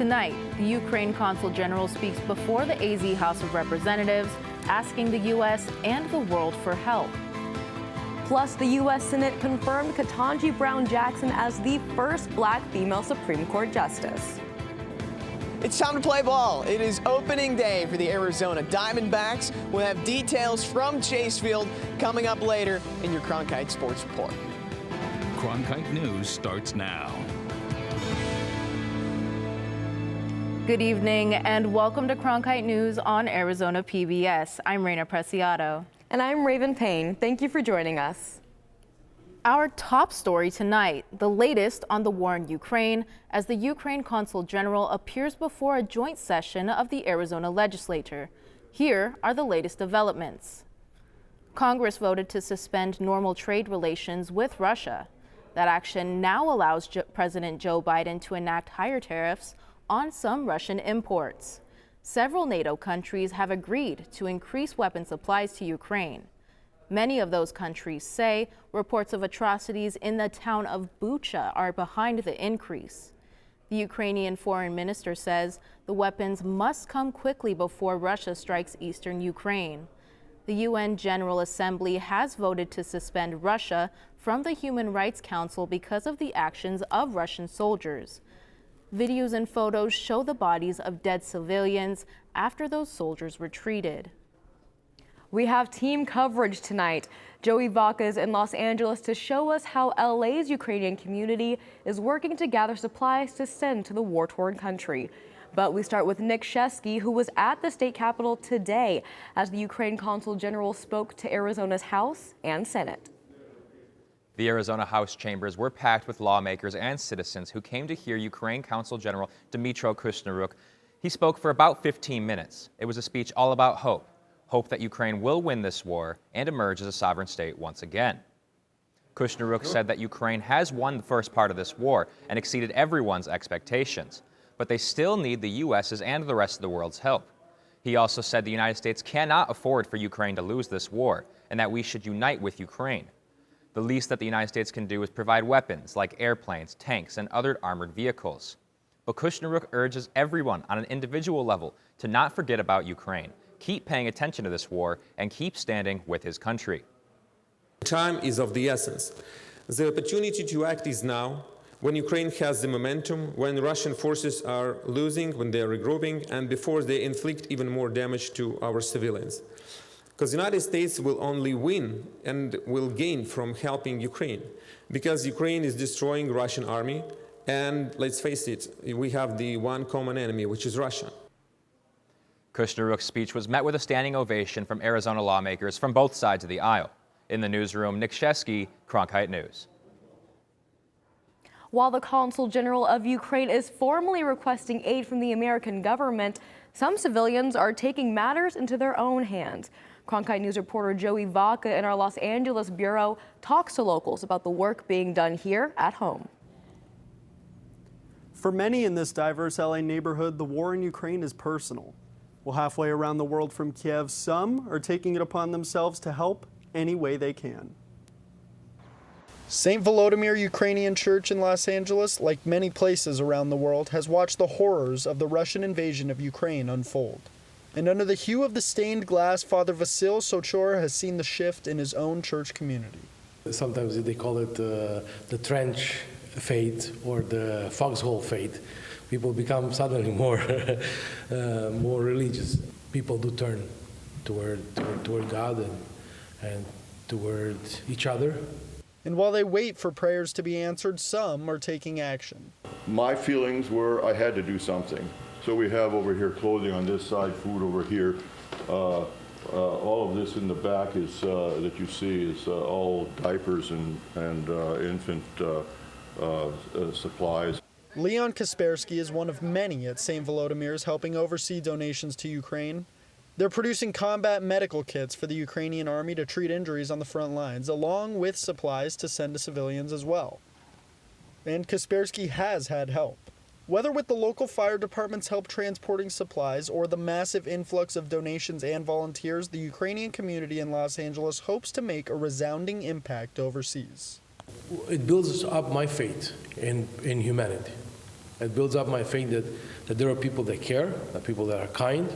Tonight, the Ukraine Consul General speaks before the AZ House of Representatives, asking the U.S. and the world for help. Plus, the U.S. Senate confirmed Ketanji Brown Jackson as the first black female Supreme Court justice. It's time to play ball. It is opening day for the Arizona Diamondbacks. We'll have details from Chase Field coming up later in your Cronkite Sports Report. Cronkite News starts now. Good evening and welcome to Cronkite News on Arizona PBS. I'm Raina Preciado. And I'm Raven Payne. Thank you for joining us. Our top story tonight, the latest on the war in Ukraine, as the Ukraine Consul General appears before a joint session of the Arizona Legislature. Here are the latest developments. Congress voted to suspend normal trade relations with Russia. That action now allows President Joe Biden to enact higher tariffs on some Russian imports. Several NATO countries have agreed to increase weapon supplies to Ukraine. Many of those countries say reports of atrocities in the town of Bucha are behind the increase. The Ukrainian foreign minister says the weapons must come quickly before Russia strikes eastern Ukraine. The UN General Assembly has voted to suspend Russia from the Human Rights Council because of the actions of Russian soldiers. Videos and photos show the bodies of dead civilians after those soldiers were treated. We have team coverage tonight. Joey Vaca is in Los Angeles to show us how LA's Ukrainian community is working to gather supplies to send to the war-torn country. But we start with Nick Shesky, who was at the state capitol today as the Ukraine Consul General spoke to Arizona's House and Senate. The Arizona House chambers were packed with lawmakers and citizens who came to hear Ukraine Consul General Dmytro Kushniruk. He spoke for about 15 minutes. It was a speech all about hope. Hope that Ukraine will win this war and emerge as a sovereign state once again. Kushniruk said that Ukraine has won the first part of this war and exceeded everyone's expectations, but they still need the U.S.'s and the rest of the world's help. He also said the United States cannot afford for Ukraine to lose this war and that we should unite with Ukraine. The least that the United States can do is provide weapons like airplanes, tanks, and other armored vehicles. But Kushniruk urges everyone on an individual level to not forget about Ukraine, keep paying attention to this war, and keep standing with his country. Time is of the essence. The opportunity to act is now, when Ukraine has the momentum, when Russian forces are losing, when they are regrouping, and before they inflict even more damage to our civilians. Because the United States will only win and will gain from helping Ukraine, because Ukraine is destroying Russian army, and let's face it, we have the one common enemy, which is Russia. Kushniruk's speech was met with a standing ovation from Arizona lawmakers from both sides of the aisle. In the newsroom, Nick Shesky, Cronkite News. While the Consul General of Ukraine is formally requesting aid from the American government, some civilians are taking matters into their own hands. Cronkite News reporter Joey Vaca in our Los Angeles bureau talks to locals about the work being done here at home. For many in this diverse LA neighborhood, the war in Ukraine is personal. Well, halfway around the world from Kiev, some are taking it upon themselves to help any way they can. St. Volodymyr Ukrainian Church in Los Angeles, like many places around the world, has watched the horrors of the Russian invasion of Ukraine unfold. And under the hue of the stained glass, Father Vasil Sochor has seen the shift in his own church community. Sometimes they call it the trench faith or the foxhole faith. People become suddenly more religious. People do turn toward God and toward each other. And while they wait for prayers to be answered, some are taking action. My feelings were I had to do something. So we have over here clothing on this side, food over here. All of this in the back is that you see is all diapers and infant supplies. Leon Kaspersky is one of many at St. Volodymyr's helping oversee donations to Ukraine. They're producing combat medical kits for the Ukrainian army to treat injuries on the front lines, along with supplies to send to civilians as well. And Kaspersky has had help. Whether with the local fire department's help transporting supplies or the massive influx of donations and volunteers, the Ukrainian community in Los Angeles hopes to make a resounding impact overseas. It builds up my faith in humanity. It builds up my faith that there are people that care, that people that are kind.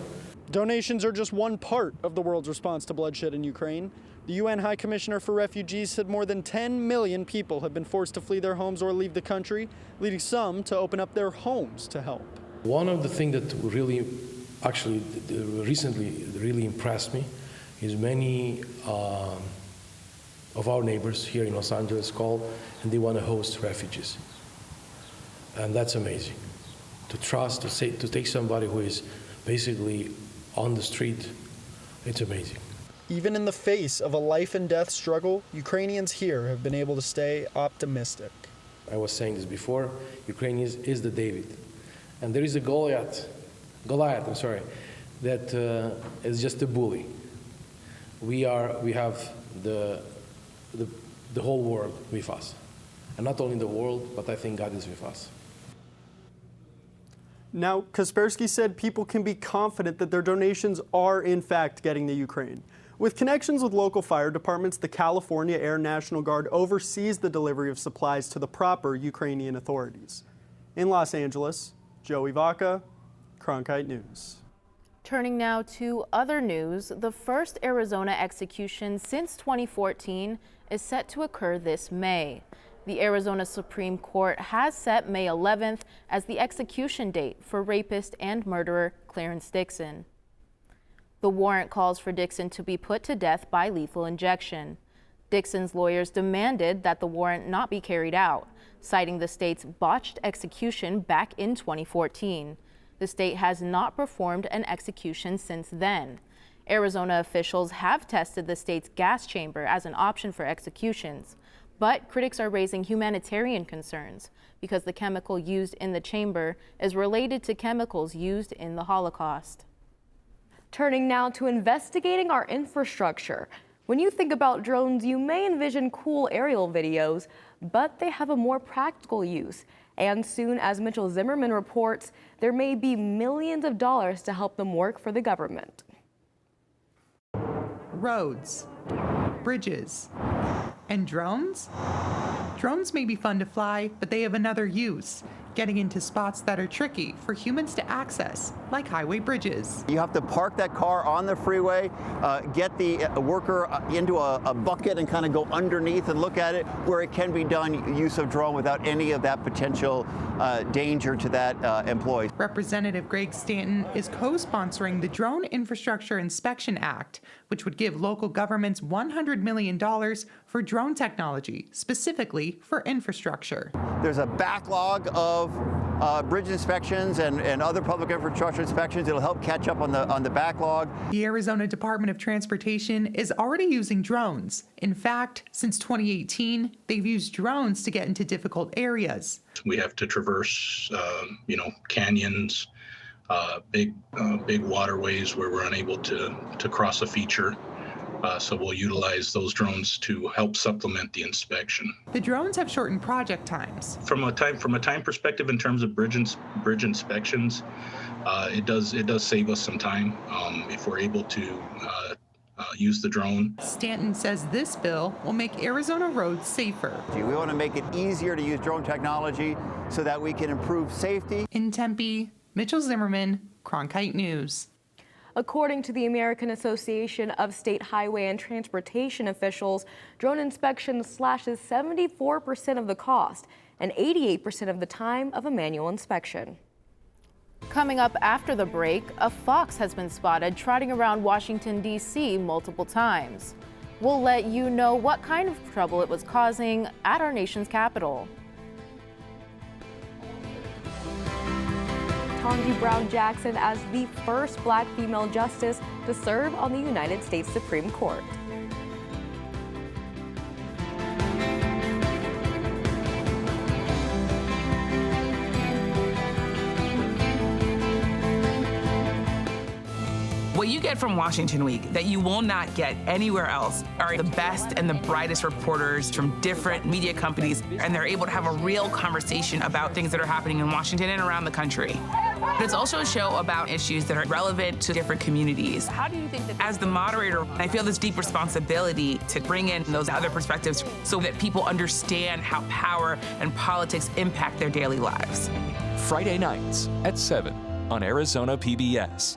Donations are just one part of the world's response to bloodshed in Ukraine. The UN High Commissioner for Refugees said more than 10 million people have been forced to flee their homes or leave the country, leading some to open up their homes to help. One of the things that really, actually, recently really impressed me is many of our neighbors here in Los Angeles called and they want to host refugees. And that's amazing. To trust, to take somebody who is basically on the street, it's amazing. Even in the face of a life and death struggle, Ukrainians here have been able to stay optimistic. I was saying this before, Ukraine is the David. And there is a Goliath, that is just a bully. We have the whole world with us. And not only the world, but I think God is with us. Now, Kaspersky said people can be confident that their donations are in fact getting to Ukraine. With connections with local fire departments, the California Air National Guard oversees the delivery of supplies to the proper Ukrainian authorities. In Los Angeles, Joey Vaca, Cronkite News. Turning now to other news, the first Arizona execution since 2014 is set to occur this May. The Arizona Supreme Court has set May 11th as the execution date for rapist and murderer Clarence Dixon. The warrant calls for Dixon to be put to death by lethal injection. Dixon's lawyers demanded that the warrant not be carried out, citing the state's botched execution back in 2014. The state has not performed an execution since then. Arizona officials have tested the state's gas chamber as an option for executions, but critics are raising humanitarian concerns because the chemical used in the chamber is related to chemicals used in the Holocaust. Turning now to investigating our infrastructure. When you think about drones, you may envision cool aerial videos, but they have a more practical use. And soon, as Mitchell Zimmerman reports, there may be millions of dollars to help them work for the government. Roads, bridges, and drones? Drones may be fun to fly, but they have another use, getting into spots that are tricky for humans to access, like highway bridges. You have to park that car on the freeway, get the worker into a bucket and kind of go underneath and look at it, where it can be done use of drone without any of that potential danger to that employee. Representative Greg Stanton is co-sponsoring the Drone Infrastructure Inspection Act, which would give local governments $100 million for drone technology, specifically for infrastructure. There's a backlog of bridge inspections and other public infrastructure inspections. It'll help catch up on the backlog. The Arizona Department of Transportation is already using drones. In fact, since 2018, they've used drones to get into difficult areas. We have to traverse, canyons, big waterways where we're unable to cross a feature. So we'll utilize those drones to help supplement the inspection. The drones have shortened project times. From a time perspective, in terms of bridge inspections, it does save us some time if we're able to use the drone. Stanton says this bill will make Arizona roads safer. We want to make it easier to use drone technology so that we can improve safety. In Tempe, Mitchell Zimmerman, Cronkite News. According to the American Association of State Highway and Transportation Officials, drone inspection slashes 74% of the cost and 88% of the time of a manual inspection. Coming up after the break, a fox has been spotted trotting around Washington, D.C. multiple times. We'll let you know what kind of trouble it was causing at our nation's capital. Ketanji Brown Jackson as the first black female justice to serve on the United States Supreme Court. What you get from Washington Week that you will not get anywhere else are the best and the brightest reporters from different media companies, and they're able to have a real conversation about things that are happening in Washington and around the country. But it's also a show about issues that are relevant to different communities. How do you think that, as the moderator, I feel this deep responsibility to bring in those other perspectives so that people understand how power and politics impact their daily lives. Friday nights at 7 on Arizona PBS.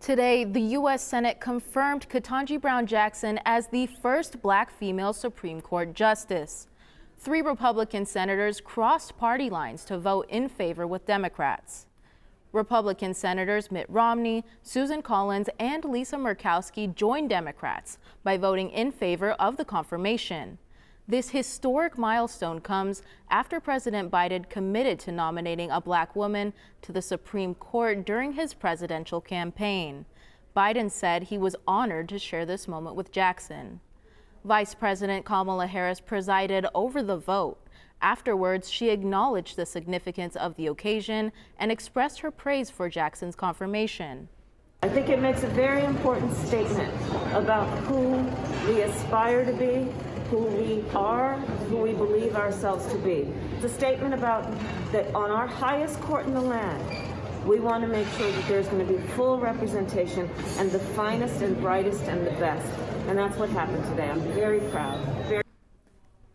Today, the U.S. Senate confirmed Ketanji Brown Jackson as the first black female Supreme Court justice. 3 Republican senators crossed party lines to vote in favor with Democrats. Republican Senators Mitt Romney, Susan Collins, and Lisa Murkowski joined Democrats by voting in favor of the confirmation. This historic milestone comes after President Biden committed to nominating a black woman to the Supreme Court during his presidential campaign. Biden said he was honored to share this moment with Jackson. Vice President Kamala Harris presided over the vote. Afterwards, she acknowledged the significance of the occasion and expressed her praise for Jackson's confirmation. I think it makes a very important statement about who we aspire to be, who we are, who we believe ourselves to be. It's a statement about that on our highest court in the land, we want to make sure that there's going to be full representation and the finest and brightest and the best. And that's what happened today. I'm very proud.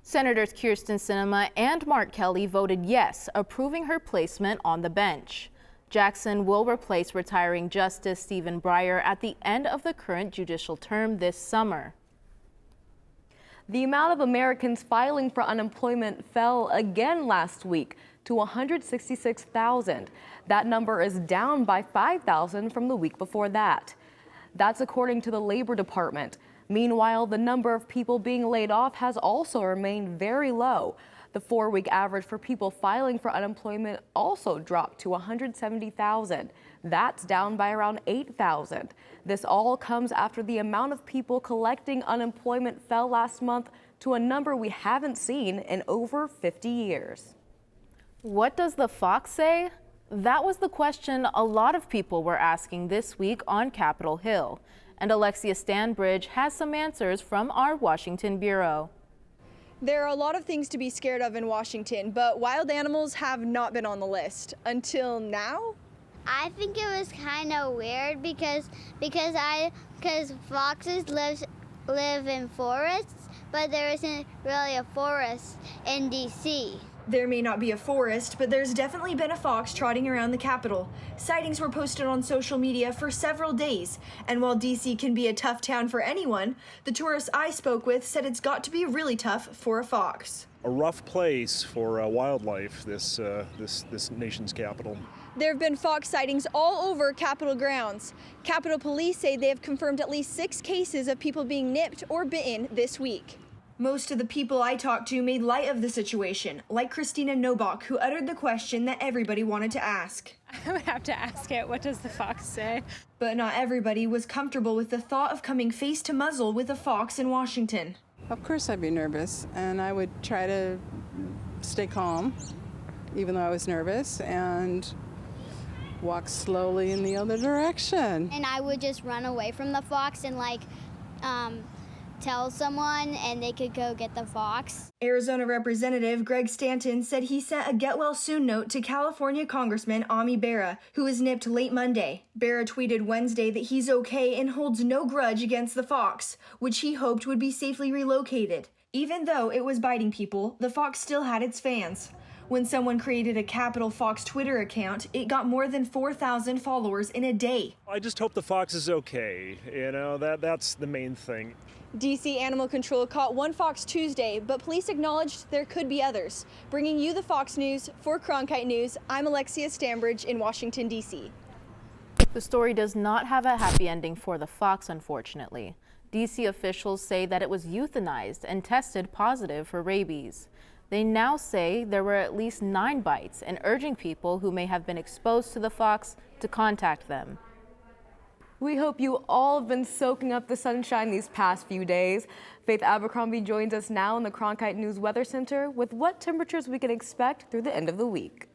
Senators Kyrsten Sinema and Mark Kelly voted yes, approving her placement on the bench. Jackson will replace retiring Justice Stephen Breyer at the end of the current judicial term this summer. The amount of Americans filing for unemployment fell again last week to 166,000. That number is down by 5,000 from the week before that. That's according to the Labor Department. Meanwhile, the number of people being laid off has also remained very low. The 4-week average for people filing for unemployment also dropped to 170,000. That's down by around 8,000. This all comes after the amount of people collecting unemployment fell last month to a number we haven't seen in over 50 years. What does the Fox say? That was the question a lot of people were asking this week on Capitol Hill. And Alexia Stanbridge has some answers from our Washington bureau. There are a lot of things to be scared of in Washington, but wild animals have not been on the list until now. I think it was kind of weird because foxes live in forests, but there isn't really a forest in DC. There may not be a forest, but there's definitely been a fox trotting around the Capitol. Sightings were posted on social media for several days, and while DC can be a tough town for anyone, the tourists I spoke with said it's got to be really tough for a fox. A rough place for wildlife, this nation's capital. There have been fox sightings all over Capitol grounds. Capitol Police say they have confirmed at least 6 cases of people being nipped or bitten this week. Most of the people I talked to made light of the situation, like Christina Nobach, who uttered the question that everybody wanted to ask. I would have to ask it, what does the fox say? But not everybody was comfortable with the thought of coming face to muzzle with a fox in Washington. Of course I'd be nervous, and I would try to stay calm, even though I was nervous, and walk slowly in the other direction. And I would just run away from the fox and tell someone and they could go get the fox. Arizona Representative Greg Stanton said he sent a get well soon note to California Congressman Ami Bera, who was nipped late Monday. Bera tweeted Wednesday that he's okay and holds no grudge against the fox, which he hoped would be safely relocated. Even though it was biting people, the fox still had its fans. When someone created a Capitol Fox Twitter account, it got more than 4,000 followers in a day. I just hope the fox is okay. That's the main thing. DC Animal Control caught one fox Tuesday, but police acknowledged there could be others. Bringing you the Fox News for Cronkite News, I'm Alexia Stanbridge in Washington, D.C. The story does not have a happy ending for the fox, unfortunately. DC officials say that it was euthanized and tested positive for rabies. They now say there were at least 9 bites and urging people who may have been exposed to the fox to contact them. We hope you all have been soaking up the sunshine these past few days. Faith Abercrombie joins us now in the Cronkite News Weather Center with what temperatures we can expect through the end of the week.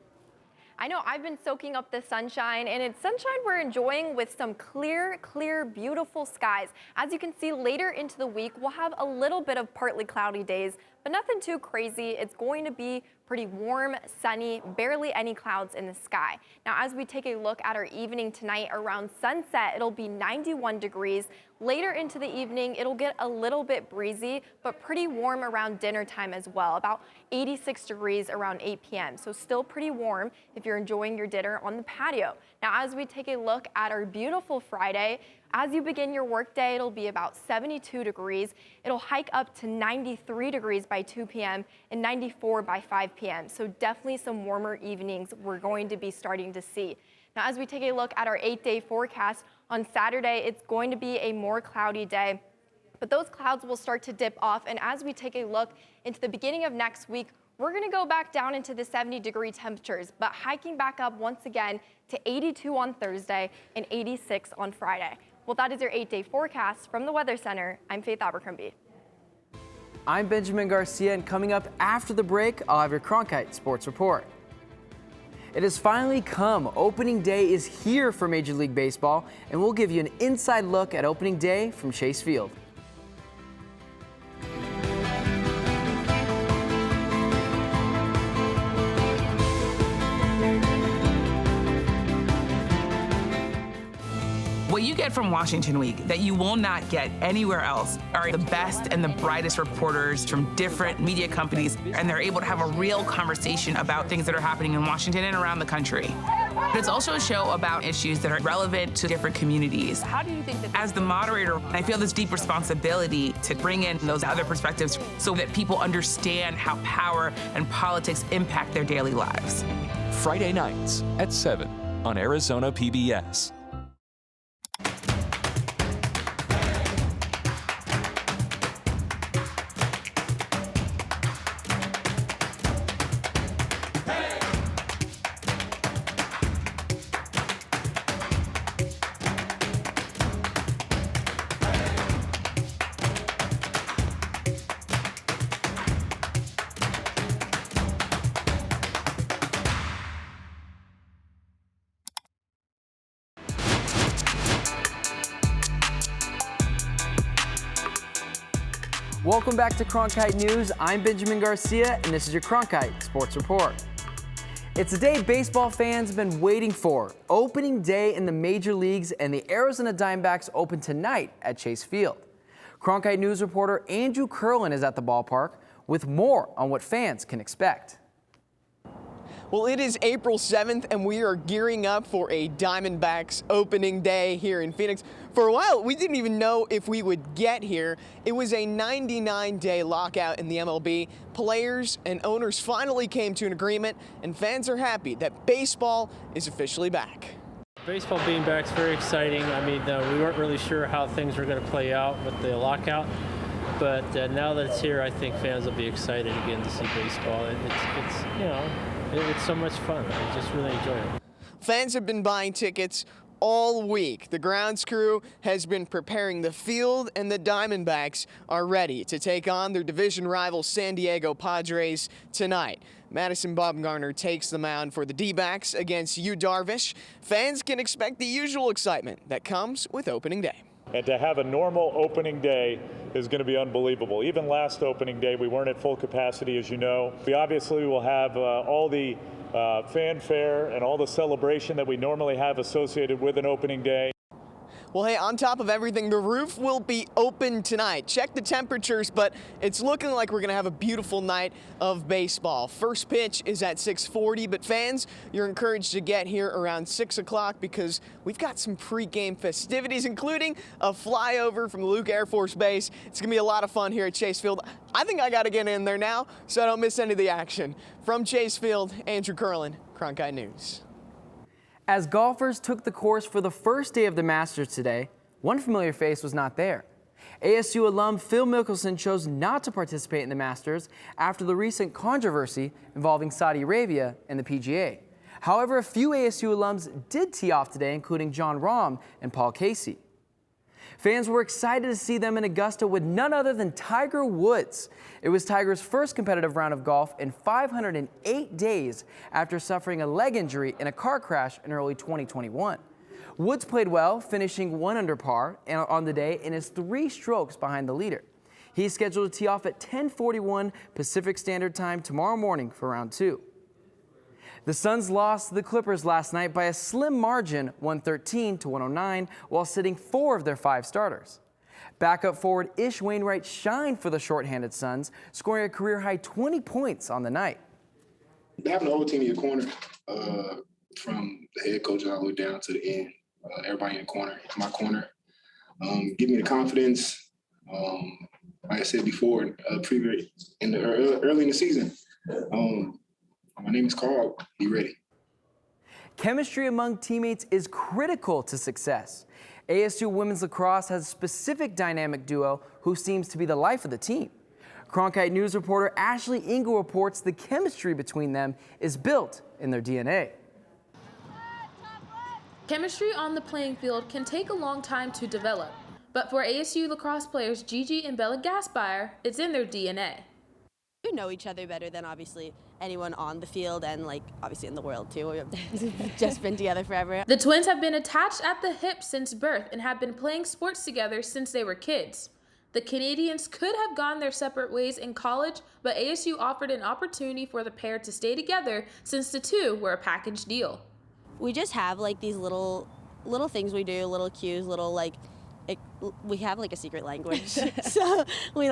I know I've been soaking up the sunshine, and it's sunshine we're enjoying with some clear, beautiful skies. As you can see, later into the week, we'll have a little bit of partly cloudy days, but nothing too crazy. It's going to be pretty warm, sunny, barely any clouds in the sky. Now, as we take a look at our evening tonight around sunset, it'll be 91 degrees. Later into the evening, it'll get a little bit breezy, but pretty warm around dinner time as well, about 86 degrees around 8 p.m. So still pretty warm if you're enjoying your dinner on the patio. Now, as we take a look at our beautiful Friday, as you begin your workday, it'll be about 72 degrees. It'll hike up to 93 degrees by 2 p.m. and 94 by 5 p.m. So definitely some warmer evenings we're going to be starting to see. Now, as we take a look at our 8-day forecast, on Saturday, it's going to be a more cloudy day, but those clouds will start to dip off. And as we take a look into the beginning of next week, we're going to go back down into the 70-degree temperatures, but hiking back up once again to 82 on Thursday and 86 on Friday. Well, that is your 8-day forecast from the Weather Center. I'm Faith Abercrombie. I'm Benjamin Garcia, and coming up after the break, I'll have your Cronkite Sports Report. It has finally come. Opening day is here for Major League Baseball, and we'll give you an inside look at opening day from Chase Field. What you get from Washington Week that you will not get anywhere else are the best and the brightest reporters from different media companies, and they're able to have a real conversation about things that are happening in Washington and around the country. But it's also a show about issues that are relevant to different communities. How do you think that, as the moderator, I feel this deep responsibility to bring in those other perspectives so that people understand how power and politics impact their daily lives? Friday nights at 7 on Arizona PBS. Welcome back to Cronkite News. I'm Benjamin Garcia, and this is your Cronkite Sports Report. It's a day baseball fans have been waiting for. Opening day in the major leagues, and the Arizona Diamondbacks open tonight at Chase Field. Cronkite News reporter Andrew Curlin is at the ballpark with more on what fans can expect. Well, it is April 7th, and we are gearing up for a Diamondbacks opening day here in Phoenix. For a while, we didn't even know if we would get here. It was a 99-day lockout in the MLB. Players and owners finally came to an agreement, and fans are happy that baseball is officially back. Baseball being back is very exciting. I mean, we weren't really sure how things were going to play out with the lockout, but now that it's here, I think fans will be excited again to see baseball. It's so much fun. I just really enjoy it. Fans have been buying tickets all week. The grounds crew has been preparing the field, and the Diamondbacks are ready to take on their division rival San Diego Padres tonight. Madison Bumgarner takes the mound for the D-backs against Yu Darvish. Fans can expect the usual excitement that comes with opening day. And to have a normal opening day is going to be unbelievable. Even last opening day, we weren't at full capacity, as you know. We obviously will have all the fanfare and all the celebration that we normally have associated with an opening day. Well, hey, on top of everything, the roof will be open tonight. Check the temperatures, but it's looking like we're going to have a beautiful night of baseball. First pitch is at 6:40, but fans, you're encouraged to get here around 6 o'clock because we've got some pregame festivities, including a flyover from Luke Air Force Base. It's going to be a lot of fun here at Chase Field. I think I got to get in there now so I don't miss any of the action. From Chase Field, Andrew Curlin, Cronkite News. As golfers took the course for the first day of the Masters today, one familiar face was not there. ASU alum Phil Mickelson chose not to participate in the Masters after the recent controversy involving Saudi Arabia and the PGA. However, a few ASU alums did tee off today, including John Rahm and Paul Casey. Fans were excited to see them in Augusta with none other than Tiger Woods. It was Tiger's first competitive round of golf in 508 days after suffering a leg injury in a car crash in early 2021. Woods played well, finishing 1 under par on the day and is 3 strokes behind the leader. He's scheduled to tee off at 10:41 Pacific Standard Time tomorrow morning for round 2. The Suns lost to the Clippers last night by a slim margin, 113 to 109, while sitting 4 of their 5 starters. Backup forward Ish Wainwright shined for the shorthanded Suns, scoring a career-high 20 points on the night. Having the whole team in your corner, from the head coach all the way down to the end, everybody in the corner, my corner, give me the confidence. Like I said before, early in the season, my name is Carl. Be ready. Chemistry among teammates is critical to success. ASU women's lacrosse has a specific dynamic duo who seems to be the life of the team. Cronkite News reporter Ashley Engel reports the chemistry between them is built in their DNA. Chemistry on the playing field can take a long time to develop, but for ASU lacrosse players Gigi and Bella Gaspire, it's in their DNA. We know each other better than obviously anyone on the field and obviously in the world too. We've just been together forever. The twins have been attached at the hip since birth and have been playing sports together since they were kids. The Canadians could have gone their separate ways in college, but ASU offered an opportunity for the pair to stay together since the two were a package deal. We just have these little things we do, little cues, we have a secret language. So we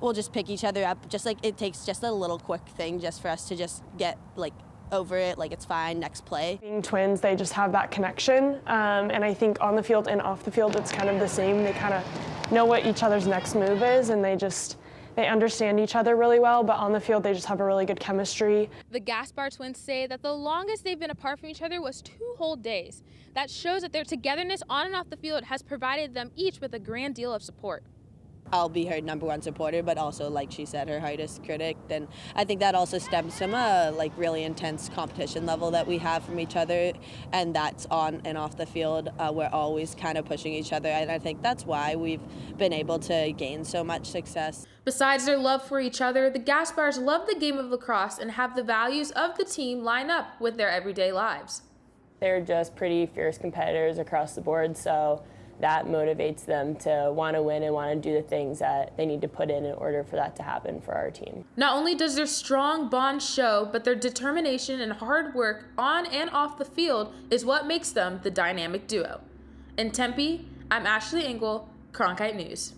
we'll just pick each other up, it takes just a little quick thing just for us to just get over it, it's fine, next play. Being twins, they just have that connection, and I think on the field and off the field it's kind of the same. They kind of know what each other's next move is, and they understand each other really well, but on the field they just have a really good chemistry. The Gaspar twins say that the longest they've been apart from each other was 2 whole days. That shows that their togetherness on and off the field has provided them each with a grand deal of support. I'll be her #1 supporter, but also, like she said, her hardest critic. And I think that also stems from a really intense competition level that we have from each other, and that's on and off the field. We're always kind of pushing each other, and I think that's why we've been able to gain so much success. Besides their love for each other, the Gaspars love the game of lacrosse and have the values of the team line up with their everyday lives. They're just pretty fierce competitors across the board, so that motivates them to want to win and want to do the things that they need to put in order for that to happen for our team. Not only does their strong bond show, but their determination and hard work on and off the field is what makes them the dynamic duo. In Tempe, I'm Ashley Engel, Cronkite News.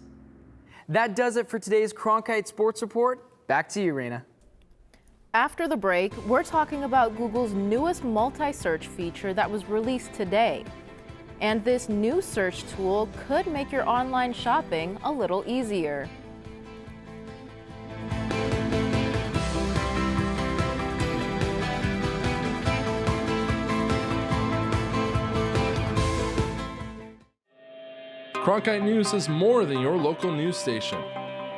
That does it for today's Cronkite Sports Report. Back to you, Raina. After the break, we're talking about Google's newest multi-search feature that was released today. And this new search tool could make your online shopping a little easier. Cronkite News is more than your local news station.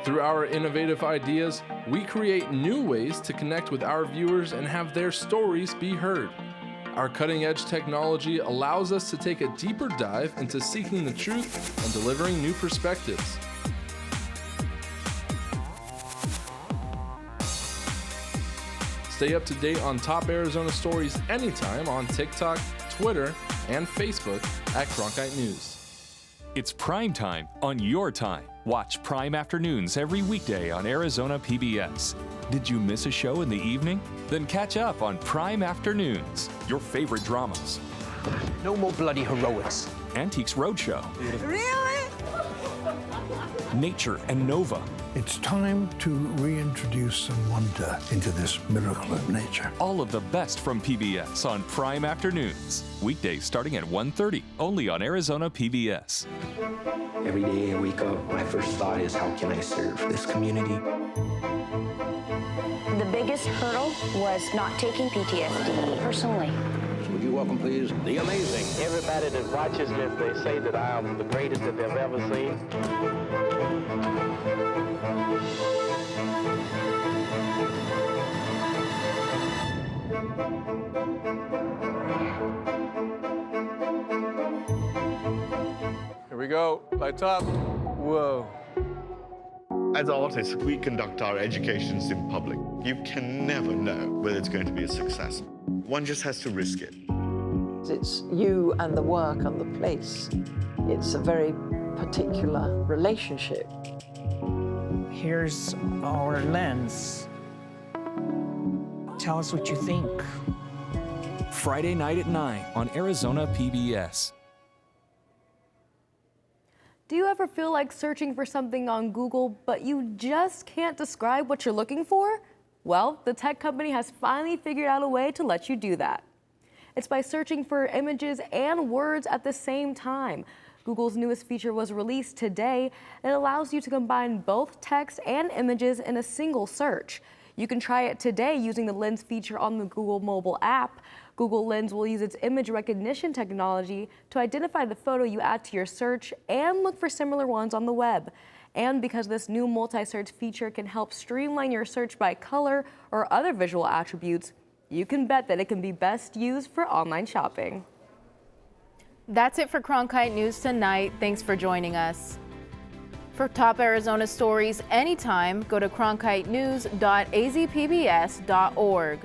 Through our innovative ideas, we create new ways to connect with our viewers and have their stories be heard. Our cutting-edge technology allows us to take a deeper dive into seeking the truth and delivering new perspectives. Stay up to date on top Arizona stories anytime on TikTok, Twitter, and Facebook at Cronkite News. It's prime time on your time. Watch Prime Afternoons every weekday on Arizona PBS. Did you miss a show in the evening? Then catch up on Prime Afternoons, your favorite dramas. No more bloody heroics. Antiques Roadshow. Really? Nature and Nova. It's time to reintroduce some wonder into this miracle of nature. All of the best from PBS on Prime Afternoons. Weekdays starting at 1:30, only on Arizona PBS. Every day I wake up, my first thought is, how can I serve this community? The biggest hurdle was not taking PTSD personally. Would you welcome, please, the amazing. Everybody that watches this, they say that I am the greatest that they've ever seen. we go. Lights up. Whoa. As artists, we conduct our educations in public. You can never know whether it's going to be a success. One just has to risk it. It's you and the work and the place. It's a very particular relationship. Here's our lens. Tell us what you think. Friday night at 9 on Arizona PBS. Do you ever feel like searching for something on Google, but you just can't describe what you're looking for? Well, the tech company has finally figured out a way to let you do that. It's by searching for images and words at the same time. Google's newest feature was released today. It allows you to combine both text and images in a single search. You can try it today using the Lens feature on the Google mobile app. Google Lens will use its image recognition technology to identify the photo you add to your search and look for similar ones on the web. And because this new multi-search feature can help streamline your search by color or other visual attributes, you can bet that it can be best used for online shopping. That's it for Cronkite News tonight. Thanks for joining us. For top Arizona stories anytime, go to cronkitenews.azpbs.org.